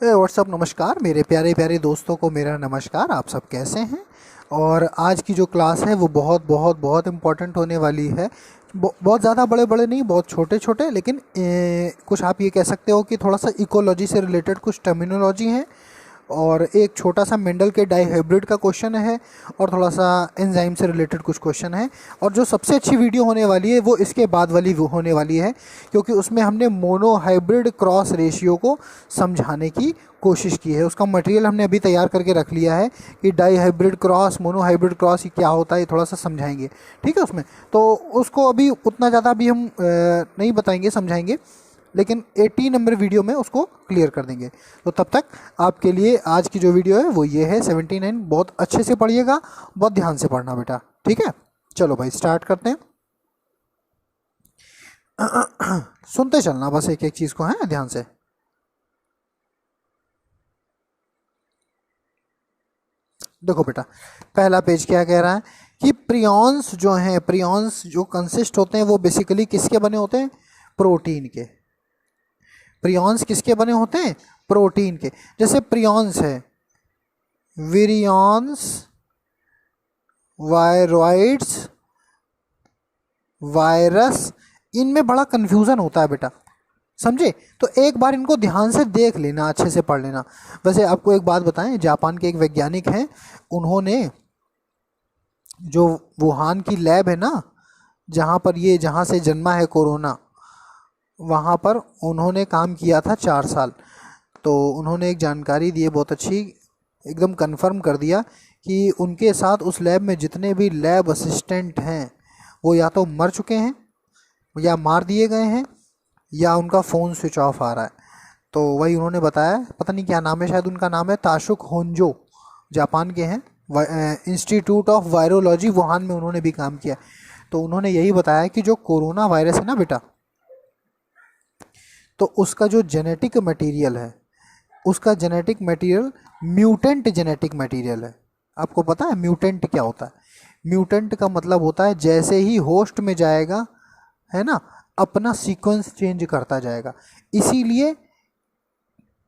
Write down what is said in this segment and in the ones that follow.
WhatsApp नमस्कार मेरे प्यारे प्यारे दोस्तों को मेरा नमस्कार। आप सब कैसे हैं? और आज की जो क्लास है वो बहुत बहुत बहुत इम्पोर्टेंट होने वाली है। बहुत ज़्यादा बड़े बड़े नहीं, बहुत छोटे छोटे, लेकिन कुछ आप ये कह सकते हो कि थोड़ा सा इकोलॉजी से रिलेटेड कुछ टर्मिनोलॉजी है, और एक छोटा सा मेंडल के डाइहाइब्रिड का क्वेश्चन है, और थोड़ा सा एंजाइम से रिलेटेड कुछ क्वेश्चन है। और जो सबसे अच्छी वीडियो होने वाली है वो इसके बाद वाली होने वाली है, क्योंकि उसमें हमने मोनोहाइब्रिड क्रॉस रेशियो को समझाने की कोशिश की है। उसका मटेरियल हमने अभी तैयार करके रख लिया है कि डाइहाइब्रिड क्रॉस, मोनोहाइब्रिड क्रॉस क्या होता है, ये थोड़ा सा समझाएंगे। ठीक है, उसमें तो उसको अभी उतना ज़्यादा अभी हम नहीं बताएंगे, समझाएंगे, लेकिन 80 नंबर वीडियो में उसको क्लियर कर देंगे। तो तब तक आपके लिए आज की जो वीडियो है वो ये है 79। बहुत अच्छे से पढ़िएगा, बहुत ध्यान से पढ़ना बेटा, ठीक है। चलो भाई स्टार्ट करते हैं। सुनते चलना बस एक एक चीज़ को, है ध्यान से। देखो बेटा, पहला पेज क्या कह रहा है कि प्रियॉन्स जो हैं, प्रियॉन्स जो कंसिस्ट होते हैं वो बेसिकली किसके बने होते हैं? प्रोटीन के। प्रियॉन्स किसके बने होते हैं? प्रोटीन के। जैसे प्रियॉन्स है विरियॉन्स, वायरॉइड्स, वायरस, इनमें बड़ा कंफ्यूजन होता है बेटा, समझे? तो एक बार इनको ध्यान से देख लेना, अच्छे से पढ़ लेना। वैसे आपको एक बात बताएं, जापान के एक वैज्ञानिक हैं, उन्होंने जो वुहान की लैब है ना, जहाँ से जन्मा है कोरोना, वहाँ पर उन्होंने काम किया था 4 साल। तो उन्होंने एक जानकारी दी है बहुत अच्छी, एकदम कंफर्म कर दिया कि उनके साथ उस लैब में जितने भी लैब असिस्टेंट हैं वो या तो मर चुके हैं, या मार दिए गए हैं, या उनका फ़ोन स्विच ऑफ आ रहा है। तो वही उन्होंने बताया, पता नहीं क्या नाम है, शायद उनका नाम है ताशुक होंजो, जापान के हैं, इंस्टीट्यूट ऑफ वायरोलॉजी वुहान में उन्होंने भी काम किया। तो उन्होंने यही बताया कि जो कोरोना वायरस है ना बेटा, तो उसका जो जेनेटिक मटेरियल है, उसका genetic material mutant genetic material है। आपको पता है म्यूटेंट क्या होता है? म्यूटेंट का मतलब होता है जैसे ही होस्ट में जाएगा, है ना, अपना सीक्वेंस चेंज करता जाएगा। इसीलिए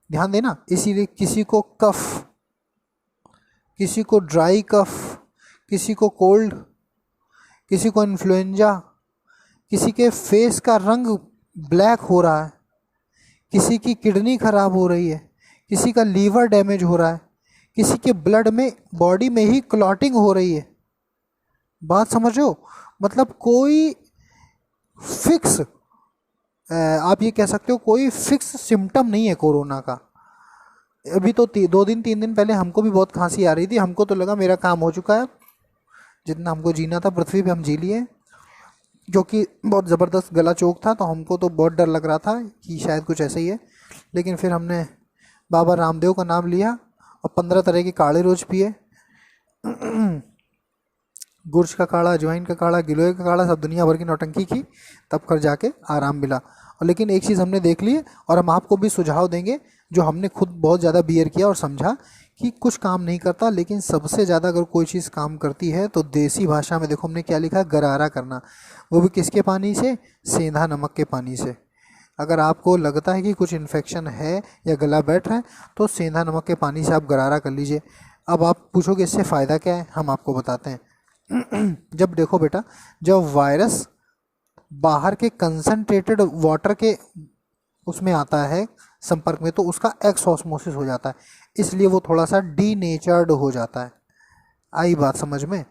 ध्यान देना, इसीलिए किसी को कफ, किसी को ड्राई कफ, किसी को कोल्ड, किसी को इन्फ्लुएंजा, किसी के फेस का रंग ब्लैक हो रहा है, किसी की किडनी खराब हो रही है, किसी का लीवर डैमेज हो रहा है, किसी के ब्लड में, बॉडी में ही क्लॉटिंग हो रही है। बात समझो? मतलब कोई फिक्स, आप ये कह सकते हो कोई फिक्स सिम्टम नहीं है कोरोना का। अभी तो 2 दिन 3 दिन पहले हमको भी बहुत खांसी आ रही थी, हमको तो लगा मेरा काम हो चुका है, जितना हमको जीना था पृथ्वी पे हम जी लिए, जो कि बहुत ज़बरदस्त गला चोक था। तो हमको तो बहुत डर लग रहा था कि शायद कुछ ऐसा ही है, लेकिन फिर हमने बाबा रामदेव का नाम लिया और 15 तरह के काढ़े रोज पिए। गुर्ज का काढ़ा, अजवाइन का काढ़ा, गिलोय का काढ़ा, सब दुनिया भर की नौटंकी की, तब कर जाके आराम मिला। और लेकिन एक चीज़ हमने देख ली, और हम आपको भी सुझाव देंगे जो हमने खुद बहुत ज़्यादा बियर किया और समझा कि कुछ काम नहीं करता, लेकिन सबसे ज़्यादा अगर कोई चीज़ काम करती है तो देसी भाषा में देखो हमने क्या लिखा, गरारा करना। वो भी किसके पानी से? सेंधा नमक के पानी से। अगर आपको लगता है कि कुछ इन्फेक्शन है या गला बैठ रहा है तो सेंधा नमक के पानी से आप गरारा कर लीजिए। अब आप पूछोगे इससे फ़ायदा क्या है, हम आपको बताते हैं। जब देखो बेटा, जब वायरस बाहर के कंसंट्रेटेड वाटर के उसमें आता है संपर्क में, तो उसका एक्सऑस्मोसिस हो जाता है, इसलिए वो थोड़ा सा डीनेचर्ड हो जाता है। आई बात समझ में?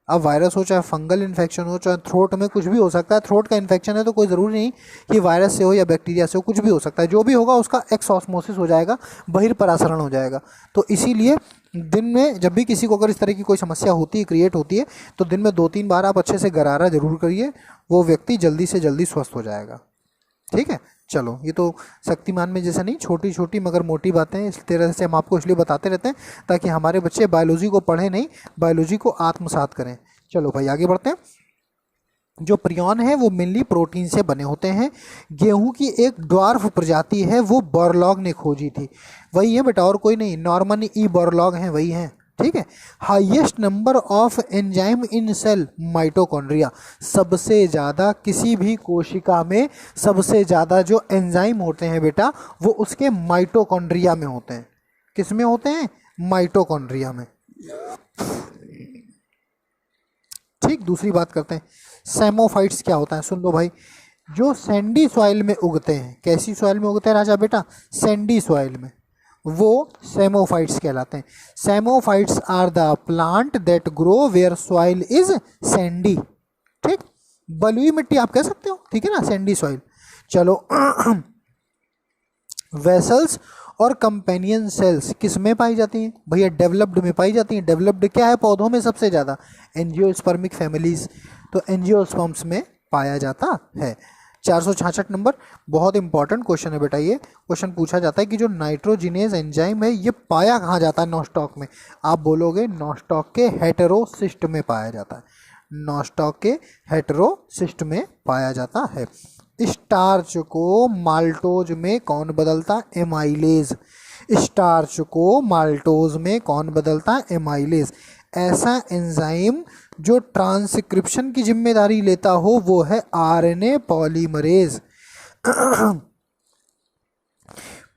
अब वायरस हो, चाहे फंगल इन्फेक्शन हो, चाहे थ्रोट में कुछ भी हो सकता है। थ्रोट का इन्फेक्शन है तो कोई ज़रूरी नहीं कि वायरस से हो या बैक्टीरिया से हो, कुछ भी हो सकता है। जो भी होगा उसका एक्सऑस्मोसिस हो जाएगा, बहिर्परासरण हो जाएगा। तो इसीलिए दिन में जब भी किसी को अगर इस तरह की कोई समस्या होती है, क्रिएट होती है, तो दिन में 2-3 बार आप अच्छे से गरारा जरूर करिए, वो व्यक्ति जल्दी से जल्दी स्वस्थ हो जाएगा। ठीक है, चलो, ये तो शक्तिमान में जैसे नहीं, छोटी छोटी मगर मोटी बातें इस तरह से हम आपको इसलिए बताते रहते हैं ताकि हमारे बच्चे बायोलॉजी को पढ़ें नहीं, बायोलॉजी को आत्मसात करें। चलो भाई आगे बढ़ते हैं। जो प्रियॉन है वो मेनली प्रोटीन से बने होते हैं। गेहूं की एक ड्वार्फ प्रजाति है, वो बोरलॉग ने खोजी थी। वही है बेटा, और कोई नहीं, नॉर्मन ई बोरलॉग हैं, वही हैं। ठीक है। Highest number of enzyme in cell mitochondria, सबसे ज़्यादा किसी भी कोशिका में सबसे ज़्यादा जो एंजाइम होते हैं बेटा वो उसके माइटोकॉन्ड्रिया में होते हैं। किस में होते हैं? माइटोकॉन्ड्रिया में। ठीक, दूसरी बात करते हैं, सेमोफाइट्स क्या होता है? सुन लो भाई, जो सैंडी सॉइल में उगते हैं, कैसी सॉइल में उगते हैं राजा बेटा? सैंडी सॉइल में, वो सेमोफाइट्स कहलाते हैं। Psammophytes are the plant that grow where soil is sandy. ठीक, बलुई मिट्टी आप कह सकते हो, ठीक है ना, सैंडी सॉइल। चलो वेसल्स और कंपेनियन सेल्स किस में पाई जाती हैं भैया? डेवलप्ड में पाई जाती हैं। डेवलप्ड क्या है पौधों में सबसे ज़्यादा? एंजियोस्पर्मिक फैमिलीज, तो एंजियोस्पर्म्स में पाया जाता है। 466 नंबर, बहुत इंपॉर्टेंट क्वेश्चन है बेटा। ये क्वेश्चन पूछा जाता है कि जो नाइट्रोजिनेज एंजाइम है ये पाया कहाँ जाता है नॉस्टॉक में? आप बोलोगे नॉस्टॉक के हेटेरोसिस्ट में पाया जाता है। नॉस्टॉक के हेटेरोसिस्ट में पाया जाता है। स्टार्च को माल्टोज में कौन बदलता? एमाइलेज। स्टार्च को माल्टोज में कौन बदलता? एमाइलेज। ऐसा एंजाइम जो ट्रांसक्रिप्शन की जिम्मेदारी लेता हो वो है आरएनए पॉलीमरेज।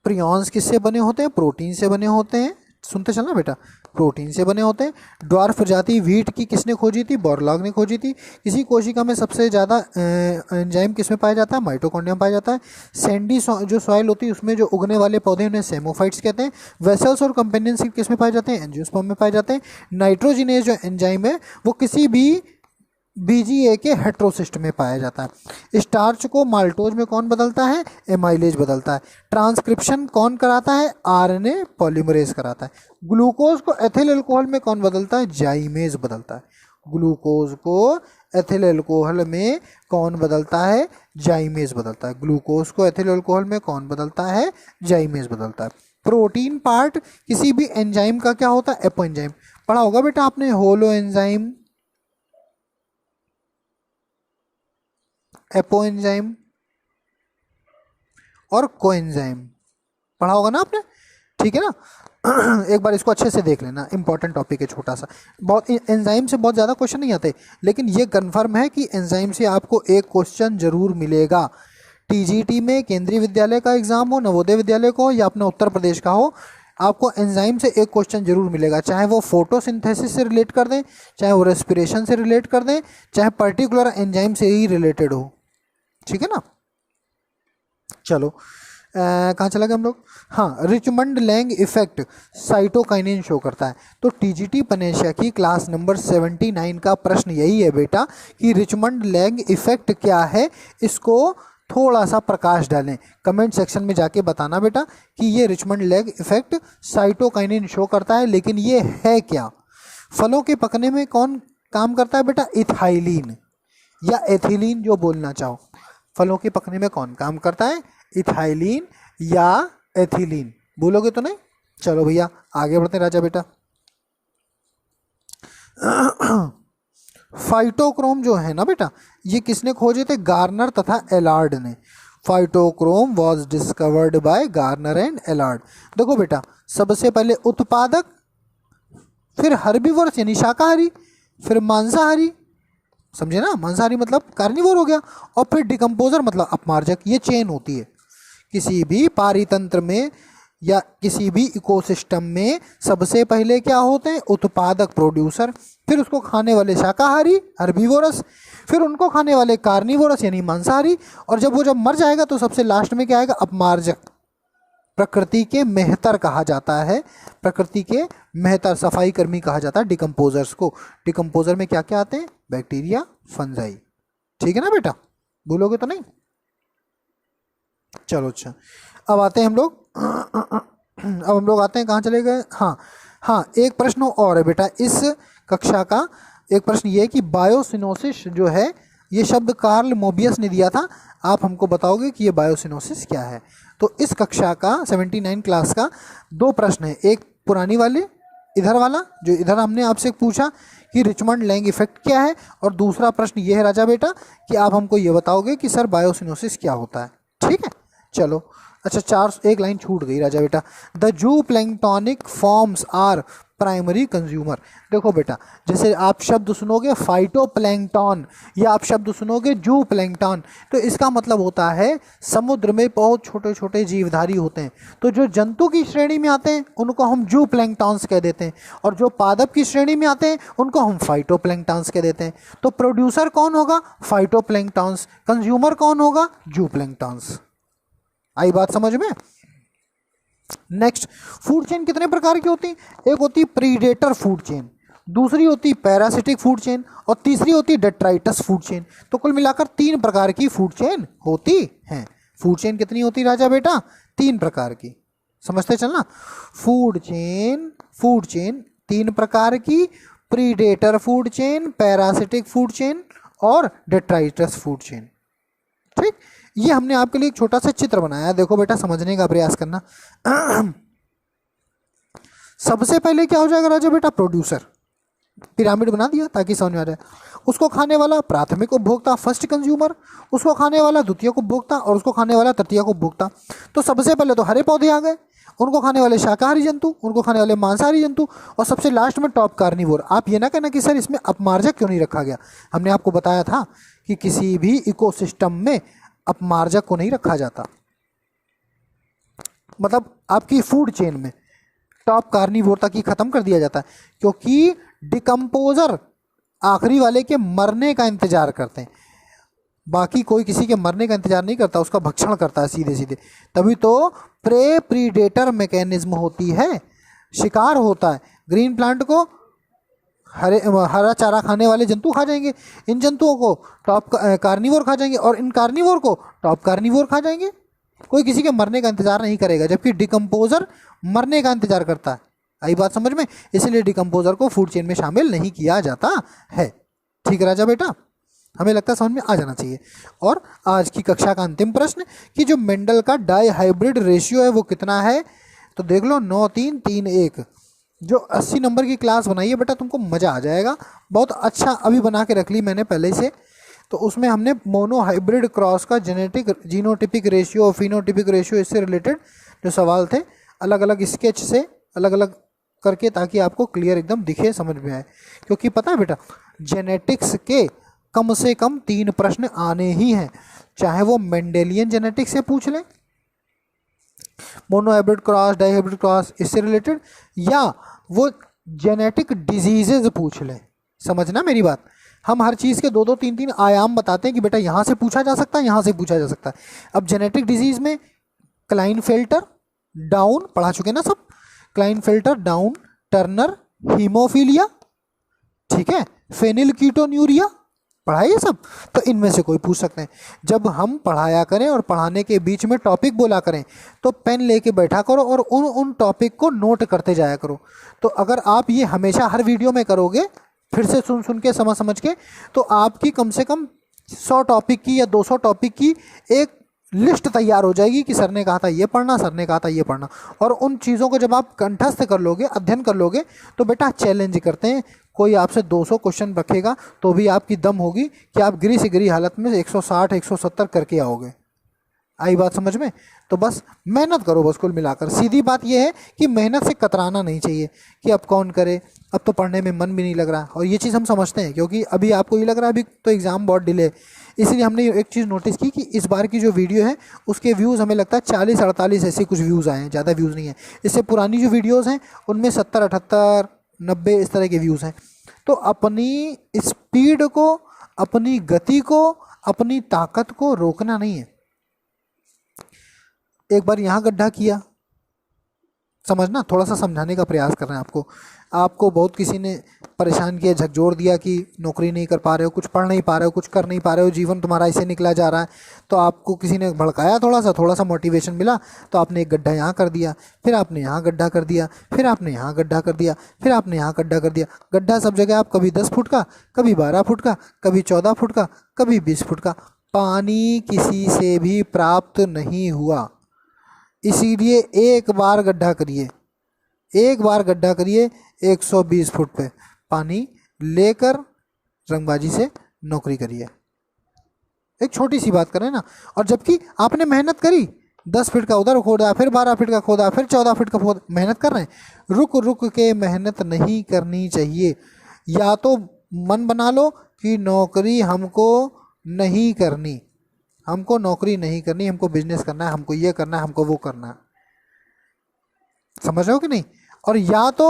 प्रियॉन्स किससे बने होते हैं? प्रोटीन से बने होते हैं। सुनते चलना बेटा, प्रोटीन से बने होते हैं। ड्वार्फ प्रजाति व्हीट की किसने खोजी थी? बोरलॉग ने खोजी थी। किसी कोशिका में सबसे ज़्यादा एंजाइम किस में पाया जाता है? माइटोकॉन्ड्रिया में पाया जाता है। सैंडी जो सॉइल होती है उसमें जो उगने वाले पौधे उन्हें सेमोफाइट्स कहते हैं। वेसल्स और कंपेनियन सेल किस में पाए जाते हैं? एंजियोस्पर्म में पाए जाते हैं। नाइट्रोजिनेज जो एंजाइम है वो किसी भी बीजीए के हेट्रोसिस्ट में पाया जाता है। स्टार्च को माल्टोज में कौन बदलता है? एमाइलेज बदलता है। ट्रांसक्रिप्शन कौन कराता है? आरएनए पॉलीमरेज कराता है। ग्लूकोज को एथिल अल्कोहल में कौन बदलता है? जाइमेज बदलता है। ग्लूकोज को एथिल अल्कोहल में कौन बदलता है? जाइमेज बदलता है। ग्लूकोज को एथिल अल्कोहल में कौन बदलता है? जाइमेज बदलता है। प्रोटीन पार्ट किसी भी एंजाइम का क्या होता है? Apo enzyme. पढ़ा होगा बेटा आपने, होलो एंजाइम, एपो एंजाइम और कोएंजाइम, पढ़ा होगा ना आपने, ठीक है ना। एक बार इसको अच्छे से देख लेना, इंपॉर्टेंट टॉपिक है छोटा सा। बहुत एंजाइम से बहुत ज़्यादा क्वेश्चन नहीं आते, लेकिन ये कंफर्म है कि एंजाइम से आपको एक क्वेश्चन जरूर मिलेगा। टीजीटी में, केंद्रीय विद्यालय का एग्जाम हो, नवोदय विद्यालय को या अपने उत्तर प्रदेश का हो, आपको एंजाइम से एक क्वेश्चन जरूर मिलेगा। चाहे वो फोटोसिंथेसिस से रिलेट कर दें, चाहे वो रेस्पिरेशन से रिलेट कर दें, चाहे पर्टिकुलर एंजाइम से ही रिलेटेड हो, ठीक है ना। चलो कहाँ चला गया हम लोग? हाँ, Richmond Lang effect cytokinin show करता है। तो टीजीटी पनेशिया की क्लास नंबर 79 का प्रश्न यही है बेटा कि रिचमंड लैंग इफेक्ट क्या है। इसको थोड़ा सा प्रकाश डालें, कमेंट सेक्शन में जाके बताना बेटा कि ये Richmond Lang effect cytokinin show करता है, लेकिन ये है क्या? फलों के पकने में कौन काम करता है बेटा? इथाइलिन या एथिलीन, जो बोलना चाहो। फलों के पकने में कौन काम करता है? इथाइलिन या एथिलीन। बोलोगे तो नहीं। चलो भैया आगे बढ़ते राजा बेटा। फाइटोक्रोम जो है ना बेटा, ये किसने खोजे थे? गार्नर तथा एलार्ड ने। Phytochrome was discovered by Garner and Allard. देखो बेटा, सबसे पहले उत्पादक, फिर हर्बीवोरस यानी शाकाहारी, फिर मांसाहारी, समझे ना, मांसाहारी मतलब कार्निवोर हो गया, और फिर डिकम्पोजर मतलब अपमार्जक। ये चेन होती है किसी भी पारितंत्र में या किसी भी इकोसिस्टम में। सबसे पहले क्या होते हैं? उत्पादक, प्रोड्यूसर, फिर उसको खाने वाले शाकाहारी हर्बीवोरस, फिर उनको खाने वाले कार्निवोरस यानी मांसाहारी, और जब मर जाएगा तो सबसे लास्ट में क्या आएगा? अपमार्जक। प्रकृति के मेहतर कहा जाता है, प्रकृति के मेहतर, सफाई कर्मी कहा जाता है डिकम्पोजर्स को। डिकम्पोजर में क्या क्या आते हैं? बैक्टीरिया, फंजाई, ठीक है ना बेटा, भूलोगे तो नहीं। चलो अच्छा, अब आते हैं हम लोग अब हम लोग आते हैं, कहाँ चले गए? हाँ, एक प्रश्न और है बेटा इस कक्षा का। एक प्रश्न ये है कि बायोसिनोसिस जो है, ये शब्द कार्ल मोबियस ने दिया था। आप हमको बताओगे कि ये बायोसिनोसिस क्या है। तो इस कक्षा का 79 क्लास का 2 प्रश्न है। एक पुरानी वाले इधर वाला, जो इधर हमने आपसे पूछा कि रिचमंड लैंग इफेक्ट क्या है, और दूसरा प्रश्न ये है राजा बेटा कि आप हमको ये बताओगे कि सर बायोसिनोसिस क्या होता है, ठीक है। चलो अच्छा, एक लाइन छूट गई राजा बेटा। The zoo planktonic forms are primary consumer. देखो बेटा, जैसे आप शब्द सुनोगे फाइटोप्लैंक्टन या आप शब्द सुनोगे जू प्लैंक्टन, तो इसका मतलब होता है समुद्र में बहुत छोटे छोटे जीवधारी होते हैं। तो जो जंतु की श्रेणी में आते हैं उनको हम जू प्लैंक्टन्स कह देते हैं, और जो पादप की श्रेणी में आते हैं उनको हम फाइटोप्लैंक्टन्स कह देते हैं। तो प्रोड्यूसर कौन होगा? फाइटोप्लैंक्टन्स। कंज्यूमर कौन होगा? जू प्लैंक्टन्स। आई बात समझ में? नेक्स्ट, फूड चेन कितने प्रकार की होती है? एक होती है प्रीडेटर फूड चेन, दूसरी होती है पैरासिटिक फूड चेन, और तीसरी होती है डेट्राइटस फूड चेन। तो कुल मिलाकर 3 प्रकार की फूड चेन होती हैं। फूड चेन कितनी होती राजा बेटा? 3 प्रकार की। समझते चलना, फूड चेन 3 प्रकार की, predator food chain, parasitic food chain और डेट्राइटस फूड चेन। ठीक, ये हमने आपके लिए एक छोटा सा चित्र बनाया, देखो बेटा समझने का प्रयास करना। सबसे पहले क्या हो जाएगा राजा बेटा? प्रोड्यूसर। पिरामिड बना दिया ताकि समझ में आ जाए। उसको खाने वाला प्राथमिक उपभोक्ता, फर्स्ट कंज्यूमर, उसको खाने वाला द्वितीयक उपभोक्ता, और उसको खाने वाला तृतीयक उपभोक्ता। तो सबसे पहले तो हरे पौधे आ गए, उनको खाने वाले शाकाहारी जंतु, उनको खाने वाले मांसाहारी जंतु, और सबसे लास्ट में टॉप कार्निवोर। आप ये ना कहना कि सर इसमें अपमार्जक क्यों नहीं रखा गया। हमने आपको बताया था कि किसी भी इकोसिस्टम में अपमार्जक को नहीं रखा जाता। मतलब आपकी फूड चेन में टॉप कार्निवोर तक ही खत्म कर दिया जाता है, क्योंकि डिकम्पोजर आखिरी वाले के मरने का इंतजार करते हैं। बाकी कोई किसी के मरने का इंतजार नहीं करता, उसका भक्षण करता है सीधे सीधे। तभी तो प्रे प्रीडेटर मैकेनिज्म होती है, शिकार होता है। ग्रीन प्लांट को हरा चारा खाने वाले जंतु खा जाएंगे, इन जंतुओं को टॉप कार्निवोर खा जाएंगे, और इन कार्निवोर को टॉप कार्निवोर खा जाएंगे। कोई किसी के मरने का इंतजार नहीं करेगा, जबकि डिकम्पोजर मरने का इंतजार करता है। आई बात समझ में? इसलिए डिकम्पोजर को फूड चेन में शामिल नहीं किया जाता है। ठीक राजा बेटा, हमें लगता है समझ में आ जाना चाहिए। और आज की कक्षा का अंतिम प्रश्न कि जो मेंडल का डाई हाइब्रिड रेशियो है वो कितना है? तो देख लो 9 3 3 1। जो 80 नंबर की क्लास बनाई है बेटा, तुमको मज़ा आ जाएगा। बहुत अच्छा अभी बना के रख ली मैंने पहले से। तो उसमें हमने मोनो हाइब्रिड क्रॉस का genetic genotypic ratio, phenotypic ratio, इससे रिलेटेड जो सवाल थे अलग अलग स्केच से अलग अलग करके, ताकि आपको क्लियर एकदम दिखे, समझ में आए। क्योंकि पता है बेटा, जेनेटिक्स के कम से कम 3 प्रश्न आने ही हैं, चाहे वो मेंडेलियन जेनेटिक्स से पूछ लें, monohybrid cross, dihybrid cross इससे रिलेटेड, या वो जेनेटिक डिजीजेज पूछ लें। समझना मेरी बात, हम हर चीज़ के 2-2 3-3 आयाम बताते हैं कि बेटा यहाँ से पूछा जा सकता है, यहाँ से पूछा जा सकता है। अब जेनेटिक डिजीज में क्लाइनफेल्टर डाउन पढ़ा चुके ना सब, क्लाइनफेल्टर डाउन, टर्नर, हीमोफीलिया, ठीक है, फेनिलकीटोन्यूरिया पढ़ा ये सब। तो इनमें से कोई पूछ सकते हैं। जब हम पढ़ाया करें और पढ़ाने के बीच में टॉपिक बोला करें तो पेन लेके बैठा करो और उन टॉपिक को नोट करते जाया करो। तो अगर आप ये हमेशा हर वीडियो में करोगे, फिर से सुन के समझ के, तो आपकी कम से कम 100 टॉपिक की या 200 टॉपिक की एक लिस्ट तैयार हो जाएगी कि सर ने कहा था ये पढ़ना, सर ने कहा था ये पढ़ना। और उन चीज़ों को जब आप कंठस्थ कर लोगे, अध्ययन कर लोगे, तो बेटा चैलेंज करते हैं, कोई आपसे 200 क्वेश्चन रखेगा तो भी आपकी दम होगी कि आप गिरी से गिरी हालत में 160 170 करके आओगे। आई बात समझ में? तो बस मेहनत करो, बस कुल मिलाकर सीधी बात यह है कि मेहनत से कतराना नहीं चाहिए कि अब कौन करे, अब तो पढ़ने में मन भी नहीं लग रहा। और ये चीज़ हम समझते हैं, क्योंकि अभी आपको ये लग रहा है अभी तो एग्ज़ाम बहुत डिले, इसलिए हमने एक चीज़ नोटिस की कि इस बार की जो वीडियो है उसके व्यूज़ हमें लगता है 40-48 ऐसे कुछ व्यूज़ आए हैं, ज़्यादा व्यूज़ नहीं है। इससे पुरानी जो वीडियोज़ हैं उनमें 70 78 90 इस तरह के व्यूज़ हैं। तो अपनी स्पीड को, अपनी गति को, अपनी ताकत को रोकना नहीं है। एक बार यहाँ गड्ढा किया, समझना, थोड़ा सा समझाने का प्रयास कर रहे हैं आपको। आपको बहुत किसी ने परेशान किया, झकझोर दिया कि नौकरी नहीं कर पा रहे हो, कुछ पढ़ नहीं पा रहे हो, कुछ कर नहीं पा रहे हो, जीवन तुम्हारा ऐसे निकला जा रहा है। तो आपको किसी ने भड़काया, थोड़ा सा मोटिवेशन मिला, तो आपने एक गड्ढा यहाँ कर दिया, फिर आपने यहाँ गड्ढा कर दिया, फिर आपने यहाँ गड्ढा कर दिया, फिर आपने यहाँ गड्ढा कर दिया। गड्ढा सब जगह आप कभी 10 फुट का, कभी 12 फुट का, कभी 14 फुट का, कभी 20 फुट का। पानी किसी से भी प्राप्त नहीं हुआ, इसीलिए एक बार गड्ढा करिए, एक बार गड्ढा करिए 120 फुट पे, पानी लेकर रंगबाजी से नौकरी करिए। एक छोटी सी बात करें ना, और जबकि आपने मेहनत करी, 10 फीट का उधर खोदा, फिर 12 फीट का खोदा, फिर 14 फीट का खोदा, मेहनत कर रहे हैं। रुक रुक के मेहनत नहीं करनी चाहिए। या तो मन बना लो कि नौकरी हमको नहीं करनी, हमको नौकरी नहीं करनी, हमको बिजनेस करना है, हमको ये करना है, हमको वो करना है। समझ रहे हो कि नहीं? और या तो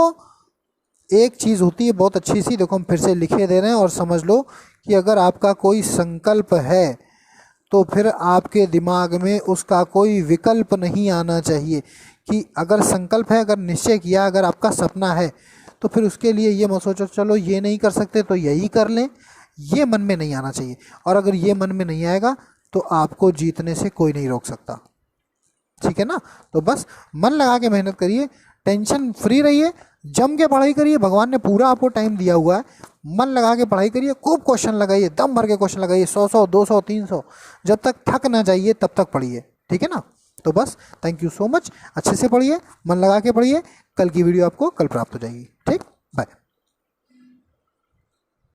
एक चीज़ होती है बहुत अच्छी सी, देखो हम फिर से लिखे दे रहे हैं और समझ लो कि अगर आपका कोई संकल्प है तो फिर आपके दिमाग में उसका कोई विकल्प नहीं आना चाहिए। कि अगर संकल्प है, अगर निश्चय किया, अगर आपका सपना है, तो फिर उसके लिए ये मत सोचो चलो ये नहीं कर सकते तो यही कर लें, ये मन में नहीं आना चाहिए। और अगर ये मन में नहीं आएगा तो आपको जीतने से कोई नहीं रोक सकता। ठीक है ना? तो बस मन लगा के मेहनत करिए, टेंशन फ्री रहिए, जम के पढ़ाई करिए। भगवान ने पूरा आपको टाइम दिया हुआ है, मन लगा के पढ़ाई करिए, खूब क्वेश्चन लगाइए, दम भर के क्वेश्चन लगाइए, 100 200 300, जब तक थक ना जाइए तब तक पढ़िए। ठीक है ना? तो बस थैंक यू सो मच, अच्छे से पढ़िए, मन लगा के पढ़िए। कल की वीडियो आपको कल प्राप्त हो जाएगी। ठीक, बाय।